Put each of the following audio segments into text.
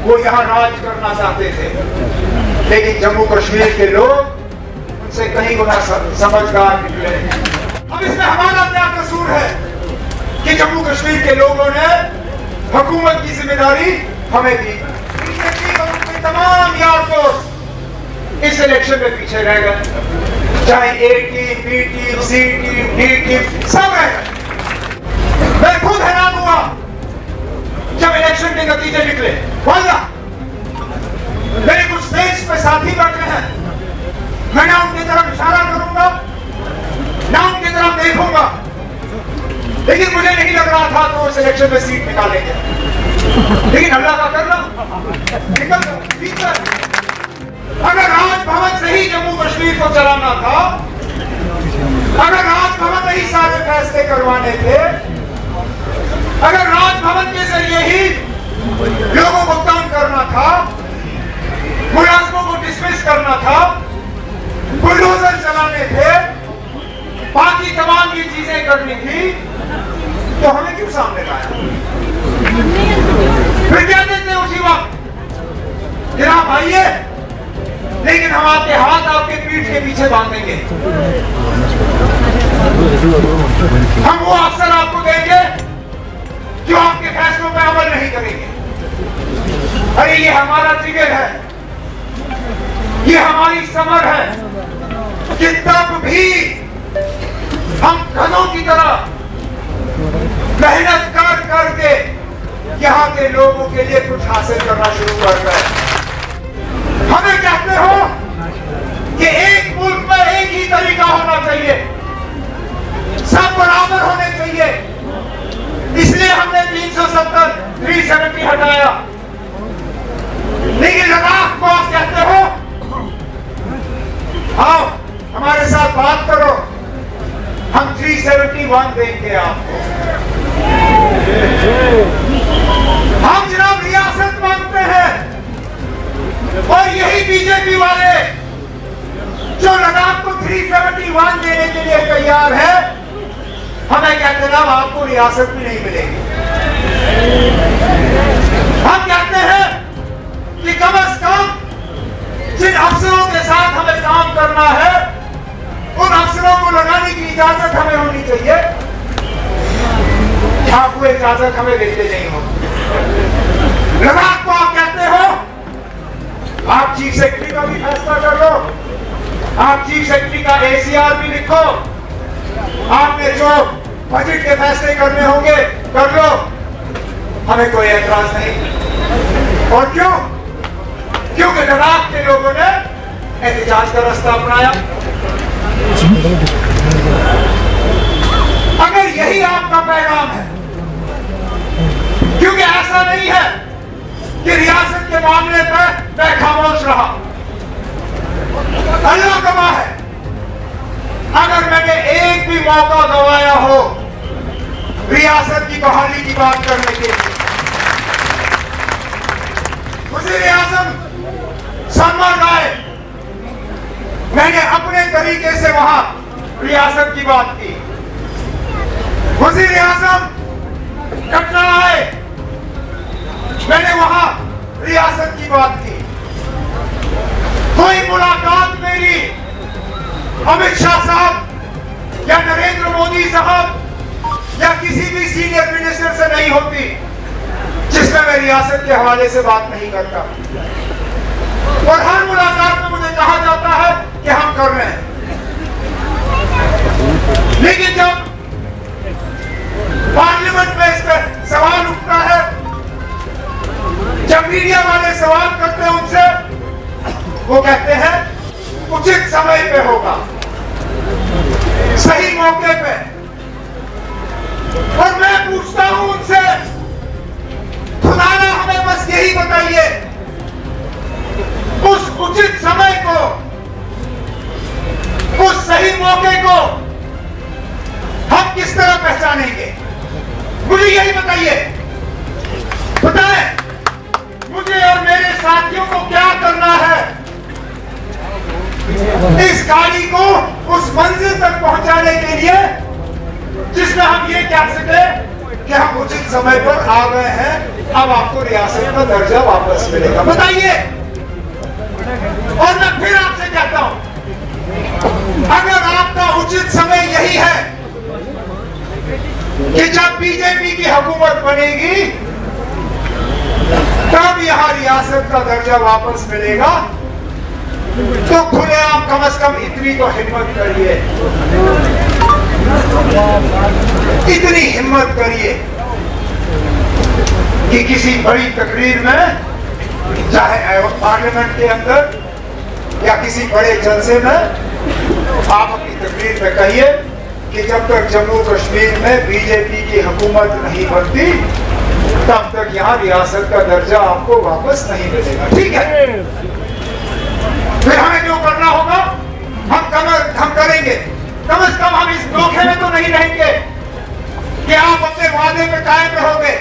वो यहाँ राज करना चाहते थे, लेकिन जम्मू कश्मीर के लोग उनसे कहीं गुना समझदार निकले। अब इसमें हमारा क्या कसूर है कि जम्मू कश्मीर के लोगों ने हुकूमत की जिम्मेदारी हमें दी। तमाम यार दोस्त इस इलेक्शन में पीछे रह गए, चाहे ए टीम, बी टीम, सी टीम, डी टीम, सब रह गए। मैं खुद हैरान हुआ जब इलेक्शन के नतीजे निकले। वाला मेरे कुछ स्टेज पे साथी बैठे हैं, मैं ना उनकी तरफ इशारा करूंगा ना उनकी तरफ देखूंगा, लेकिन मुझे नहीं लग रहा था तो उस इलेक्शन में सीट निकालेंगे, लेकिन अल्लाह का करना निकल। अगर राजभवन से ही जम्मू कश्मीर को चलाना था, अगर राजभवन में ही सारे फैसले करवाने थे, अगर राजभवन के जरिए ही लोगों को तंग करना था, मुलाजमों को डिसमिस करना था, बुलडोजर चलाने थे, बाकी तमाम ये चीजें करनी थी, तो हमें क्यों सामने लाया? फिर क्या देते उसी वक्त, जनाब आइए, लेकिन हम आपके हाथ आपके पीठ के पीछे बांधेंगे, हम वो अफसर आपको देंगे जो आपके फैसलों पर अमल नहीं करेंगे। अरे ये हमारा जिगर है, ये हमारी समर है कि तब भी हम गधों की तरह मेहनत कर करके यहाँ के लोगों के लिए कुछ हासिल करना शुरू कर गए। हमें कहते हो कि एक मुल्क में एक ही तरीका होना चाहिए, सब बराबर होने चाहिए, इसलिए हमने 370, 370 हटाया। लेकिन लद्दाख को आप कहते हो आओ हमारे साथ बात करो, हम 371 देंगे आपको। हम जनाब रियासत मांगते हैं, और यही बीजेपी वाले जो लद्दाख को 371 देने के लिए तैयार है, हमें कहते हैं आपको रियासत भी नहीं मिलेगी। हम कहते हैं कि कम से कम जिन अफसरों के साथ हमें काम करना है, उन अफसरों को लगाने की इजाजत हमें होनी चाहिए। आप वो इजाजत हमें देते नहीं हो। लद्दाख को आप कहते हो आप चीफ सेक्रेटरी का भी फैसला कर लो, आप चीफ सेक्रेटरी का ACR भी लिखो, आपने जो बजट के फैसले करने होंगे कर लो, हमें कोई एतराज नहीं। और क्यों? क्योंकि लद्दाख के लोगों ने एहतजाज का रास्ता अपनाया। अगर यही आपका पैगाम है, क्योंकि ऐसा नहीं है कि रियासत के मामले पर मैं खामोश रहा, अल्लाह गवाह है, अगर मैंने एक भी मौका गवाया हो रियासत की बहाली की बात करने के लिए, वज़ीर-ए-आज़म सलमान राय, मैंने अपने तरीके से वहां रियासत की बात की। वज़ीर-ए-आज़म कटरा आए, मैंने वहां रियासत की बात की। कोई मुलाकात मेरी अमित शाह साहब या नरेंद्र मोदी साहब या किसी भी सीनियर मिनिस्टर से नहीं होती जिसमें मैं रियासत के हवाले से बात नहीं करता। और हर मुलाकात में मुझे कहा जाता है कि हम कर रहे हैं, लेकिन जब पार्लियामेंट में इस पर सवाल उठता है, जब मीडिया वाले सवाल करते हैं उनसे, वो कहते हैं उचित समय पे होगा, सही मौके पे। और मैं पूछता हूं उनसे, खुदारा हमें बस यही बताइए, उस उचित समय को, उस सही मौके को हम किस तरह पहचानेंगे? मुझे यही बताइए, बताएं मुझे और मेरे साथियों को क्या करना है इस गाड़ी को उस मंजिल तक पहुंचाने के लिए जिसमें हम ये कह सके कि हम उचित समय पर आ गए हैं, अब आपको रियासत का दर्जा वापस मिलेगा। बताइए। और मैं फिर आपसे कहता हूं, अगर आपका उचित समय यही है कि जब बीजेपी की हुकूमत बनेगी तब यहां रियासत का दर्जा वापस मिलेगा, तो खुलेआम कम से कम इतनी तो हिम्मत करिए, इतनी हिम्मत करिए कि किसी बड़ी तकरीर में, चाहे पार्लियामेंट के अंदर या किसी बड़े जलसे में, आप अपनी तकरीर में कहिए कि जब तक जम्मू कश्मीर में बीजेपी की हुकूमत नहीं बनती तब तक यहाँ रियासत का दर्जा आपको वापस नहीं मिलेगा। ठीक है, फिर हमें जो करना होगा हम करेंगे। कम से कम हम इस धोखे में तो नहीं रहेंगे कि आप अपने वादे पे कायम रहोगे,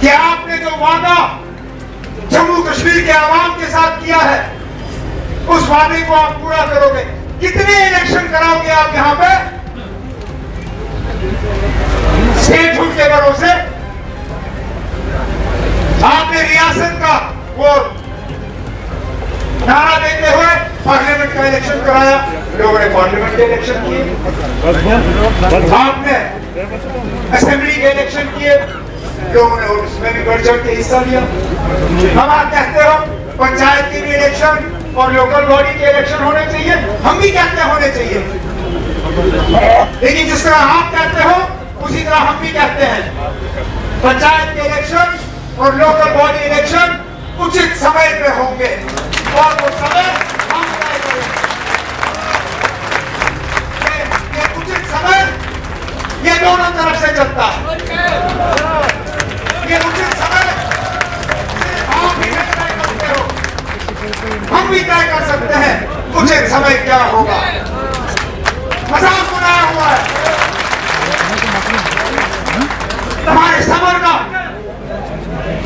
कि आपने जो वादा जम्मू कश्मीर के आवाम के साथ किया है उस वादे को आप पूरा करोगे। कितने इलेक्शन कराओगे आप यहां पे स्टेट झूठ के भरोसे? आपने रियासत का वो नारा देते हुए पार्लियामेंट का इलेक्शन कराया, लोगों ने पार्लियामेंट के इलेक्शन किए। आपने असेंबली के इलेक्शन किए, लोगों ने उसमें भी बढ़ चढ़ के हिस्सा लिया। हम आप कहते हो पंचायत की भी इलेक्शन और लोकल बॉडी के इलेक्शन होने चाहिए, हम भी कहते होने चाहिए, लेकिन जिस तरह आप कहते हो उसी तरह हम भी कहते हैं पंचायत के इलेक्शन और लोकल बॉडी इलेक्शन उचित समय पे होंगे और वो समय हम तय करेंगे। ये उचित समय ये दोनों तरफ से चलता है। ये उचित समय आप भी तय करते हो, हम भी तय कर सकते हैं उचित समय क्या होगा। मजाक बनाया हुआ है हमारे सबर का,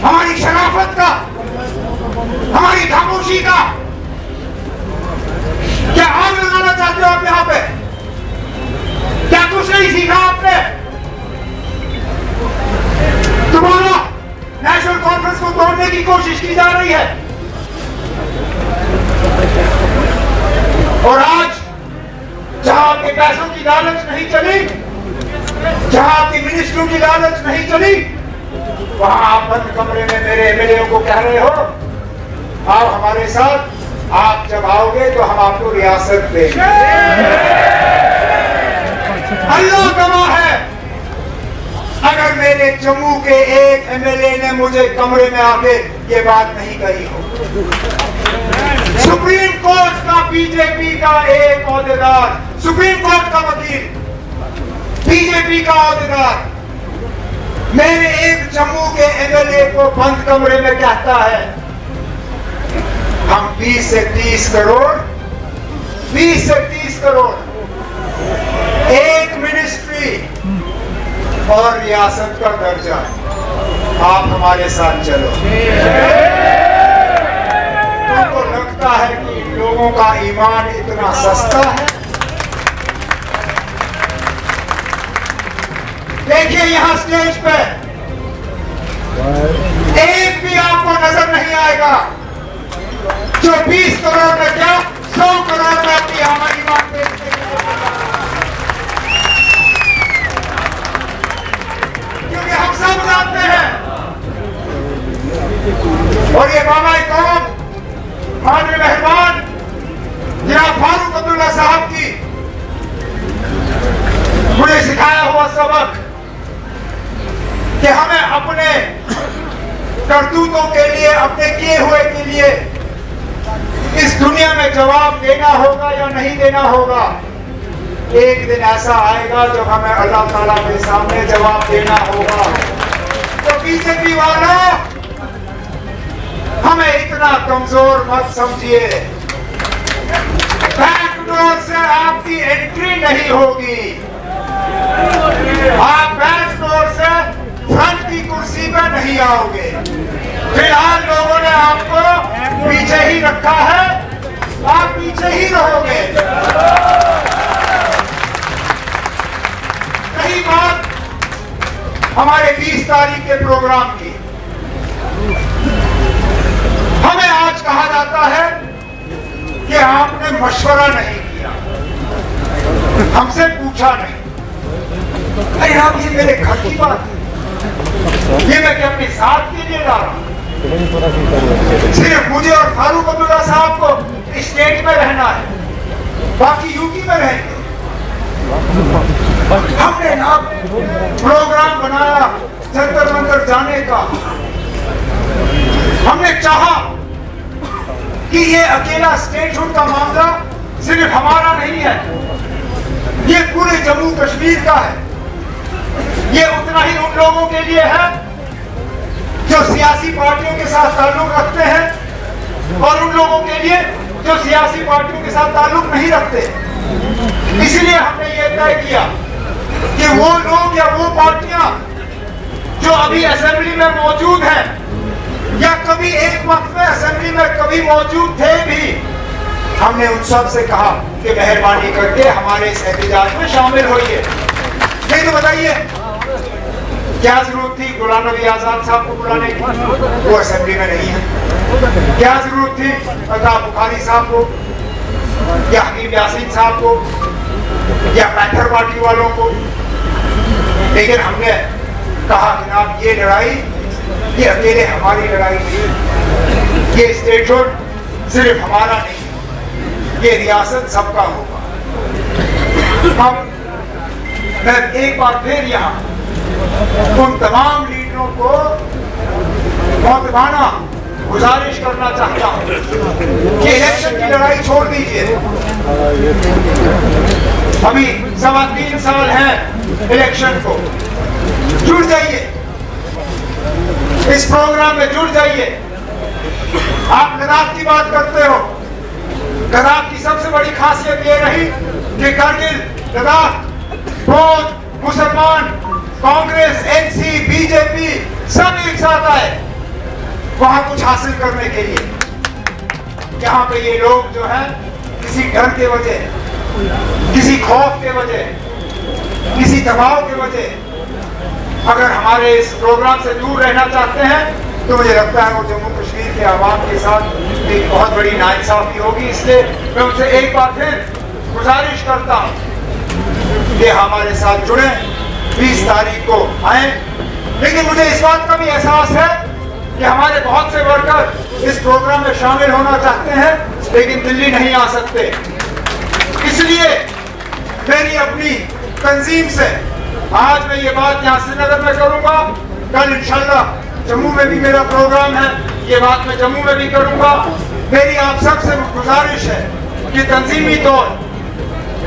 हमारी शराफत का, हमारी खामोशी का। क्या आग लगाना चाहते हो आप यहां पे? क्या कुछ नहीं सीखा आपने? तुम्हारा नेशनल कॉन्फ्रेंस को तोड़ने की कोशिश की जा रही है और आज जहां आपके पैसों की लालच नहीं चली, जहां आपकी मिनिस्ट्रियों की लालच नहीं चली, वहां आप बंद कमरे में मेरे एमएलए को कह रहे हो आओ हमारे साथ, आप जब आओगे तो हम आपको रियासत देंगे। अल्लाह गवाह है, अगर मेरे जम्मू के एक एमएलए ने मुझे कमरे में आके ये बात नहीं कही हो। सुप्रीम कोर्ट का बीजेपी का एक ओहदेदार, सुप्रीम कोर्ट का वकील, बीजेपी का ओहदेदार मेरे एक जम्मू के एमएलए को बंद कमरे में कहता है हम 20 से 30 करोड़ एक मिनिस्ट्री और रियासत का दर्जा, आप हमारे साथ चलो। तुमको लगता है कि लोगों का ईमान इतना सस्ता है? देखिए यहां स्टेज पे एक भी आपको नजर नहीं आएगा जो 20 करोड़ में क्या 100 करोड़ में अपनी ईमान बेचने के लिए, क्योंकि हम सब जानते हैं। और ये बाबा कौम माननीय मेहरबान जनाब फारूक अब्दुल्ला साहब की मुझे सिखाया हुआ सबक कि हमें अपने करतूतों के लिए, अपने किए हुए के लिए इस दुनिया में जवाब देना होगा या नहीं देना होगा। एक दिन ऐसा आएगा जब हमें अल्लाह ताला के सामने जवाब देना होगा। तो बीजेपी वालों हमें इतना कमजोर मत समझिए, बैकडोर से आपकी एंट्री नहीं होगी। आप बैकडोर से फ्रंट की कुर्सी पर नहीं आओगे। फिलहाल लोगों ने आपको पीछे ही रखा है, आप पीछे ही रहोगे। रही बात हमारे 20 तारीख के प्रोग्राम की। हमें आज कहा जाता है कि आपने मशवरा नहीं किया, हमसे पूछा नहीं। अरे आप, ये मेरे घर की बात है, ये मैं क्या अपनी साथ के लिए ला रहा हूं? सिर्फ मुझे और फारूक अब्दुल्ला साहब को स्टेट में रहना है, बाकी यूपी में रहेंगे। हमने ना प्रोग्राम बनाया जंतर मंतर जाने का। हमने चाहा कि ये अकेला स्टेटहुड का मामला सिर्फ हमारा नहीं है, ये पूरे जम्मू कश्मीर का है। ये उतना ही उन लोगों के लिए है जो सियासी पार्टियों के साथ ताल्लुक रखते हैं, और उन लोगों के लिए जो सियासी पार्टियों के साथ ताल्लुक नहीं रखते। इसलिए हमने ये तय किया कि वो लोग या वो पार्टियां जो अभी असेंबली में मौजूद हैं, या कभी एक वक्त में असेंबली में कभी मौजूद थे भी, हमने उन सब से कहा कि मेहरबानी करके हमारे इस एहतजाज में शामिल होइए। नहीं तो बताइए क्या जरूरत थी गुलाम नबी आजाद साहब को बुलाने की? वो असेंबली में नहीं है। क्या जरूरत थी अल्ताफ बुखारी साहब को, या हकीम यासीन साहब को, या पैंथर पार्टी वालों को? लेकिन हमने कहा जनाब, ये लड़ाई ये अकेले हमारी लड़ाई नहीं, ये स्टेटहुड सिर्फ हमारा नहीं, ये रियासत सबका होगा। अब मैं एक बार फिर यहाँ उन तमाम लीडरों को मोहतबाना गुजारिश करना चाहता हूँ कि इलेक्शन की लड़ाई छोड़ दीजिए। अभी 3.25 साल है इलेक्शन को, जुड़ जाइए, इस प्रोग्राम में जुड़ जाइए। आप लद्दाख की बात करते हो, लद्दाख की सबसे बड़ी खासियत ये रही कि कारगिल, लद्दाख, बौद्ध, मुसलमान, कांग्रेस, एनसी, बीजेपी सब एक साथ आए वहां कुछ हासिल करने के लिए। यहाँ पे ये लोग जो है किसी डर के वजह, किसी खौफ के वजह, किसी दबाव के वजह अगर हमारे इस प्रोग्राम से दूर रहना चाहते हैं, तो मुझे लगता है वो जम्मू कश्मीर के आवाम के साथ एक बहुत बड़ी नाइंसाफी होगी। इसलिए मैं उनसे एक बार फिर गुजारिश करता हूँ कि हमारे साथ जुड़े, 20 तारीख को आए। लेकिन मुझे इस बात का भी एहसास है कि हमारे बहुत से वर्कर इस प्रोग्राम में शामिल होना चाहते हैं, लेकिन दिल्ली नहीं आ सकते। इसलिए मेरी अपनी तंजीम से आज मैं ये बात यहाँ श्रीनगर में करूंगा, कल इंशाल्लाह जम्मू में भी मेरा प्रोग्राम है, ये बात मैं जम्मू में भी करूंगा। मेरी आप सबसे गुजारिश है कि तंजीमी तौर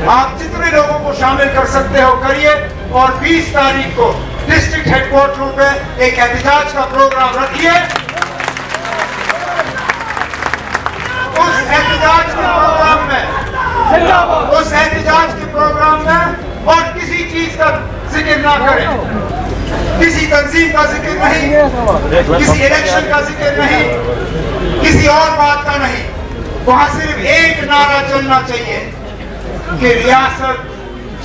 आप जितने लोगों को शामिल कर सकते हो करिए, और 20 तारीख को डिस्ट्रिक्ट हेडक्वार्टर पे एक एहतजाज का प्रोग्राम रखिए। उस एहतजाज के प्रोग्राम में और किसी चीज का जिक्र ना करें, किसी तंजीम का जिक्र नहीं, किसी इलेक्शन का जिक्र नहीं, किसी और बात का नहीं। वहां सिर्फ एक नारा चलना चाहिए कि रियासत,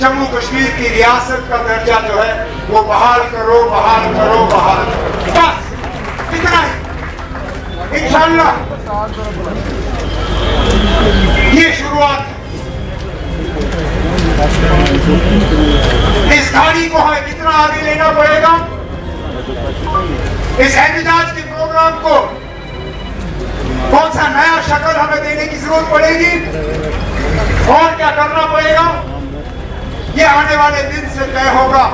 जम्मू कश्मीर की रियासत का दर्जा जो है वो बहाल करो, बहाल करो, बहाल करो। बस इतना ही। इंशाअल्लाह ये शुरुआत है। इस गाड़ी को हमें कितना आगे लेना पड़ेगा, इस एहतजाज के प्रोग्राम को कौन सा नया शक्ल हमें देने की जरूरत पड़ेगी, और क्या करना पड़ेगा, ये आने वाले दिन से तय होगा,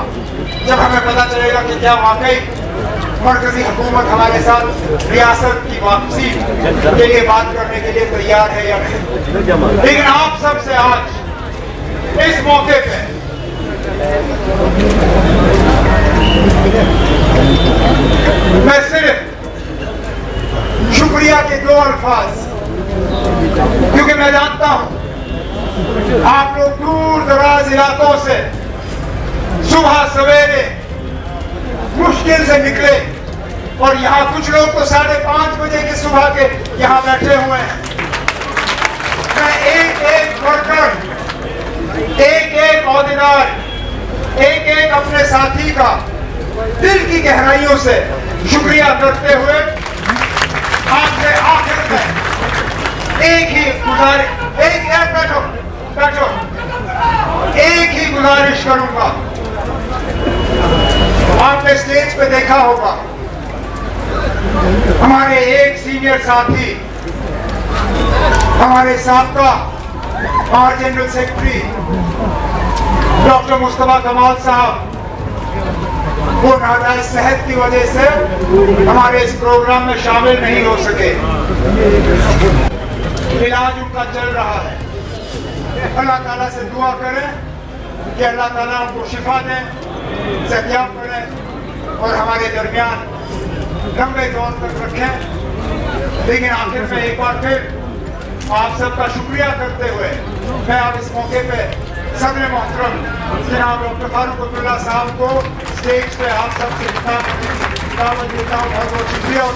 जब हमें पता चलेगा कि क्या वाकई मरकजी हुकूमत हमारे साथ रियासत की वापसी के लिए बात करने के लिए तैयार है या नहीं। लेकिन आप सबसे आज इस मौके पे मैं सिर्फ शुक्रिया के 2 अल्फाज, क्योंकि मैं जानता हूं आप लोग दूर दराज इलाकों से सुबह सवेरे मुश्किल से निकले, और यहाँ कुछ लोग तो 5:30 बजे की सुबह के यहाँ बैठे हुए हैं। मैं एक एक वर्कर, एक एक औहदेदार, एक एक अपने साथी का दिल की गहराइयों से शुक्रिया करते हुए आपसे आखिर में एक ही गुजारिश, बैठो, एक ही गुजारिश करूंगा। आपने स्टेज पे देखा होगा हमारे एक सीनियर साथी, हमारे साबका और जनरल सेक्रेटरी डॉक्टर मुस्तफा कमाल साहब, वो नाजायज सेहत की वजह से हमारे इस प्रोग्राम में शामिल नहीं हो सके। इलाज उनका चल रहा है। अल्लाह ताला से दुआ करें कि अल्लाह ताला उनको शिफा दें, सेहतयाब करें और हमारे दरमियान लंबे दौर तक रखें। लेकिन आखिर में एक बार फिर आप सबका शुक्रिया करते हुए मैं अब इस मौके पे सदर मोहतरम जनाब डॉक्टर फारूक अब्दुल्ला साहब को स्टेज पे आप सबसे दावत देता हूँ। बहुत बहुत शुक्रिया और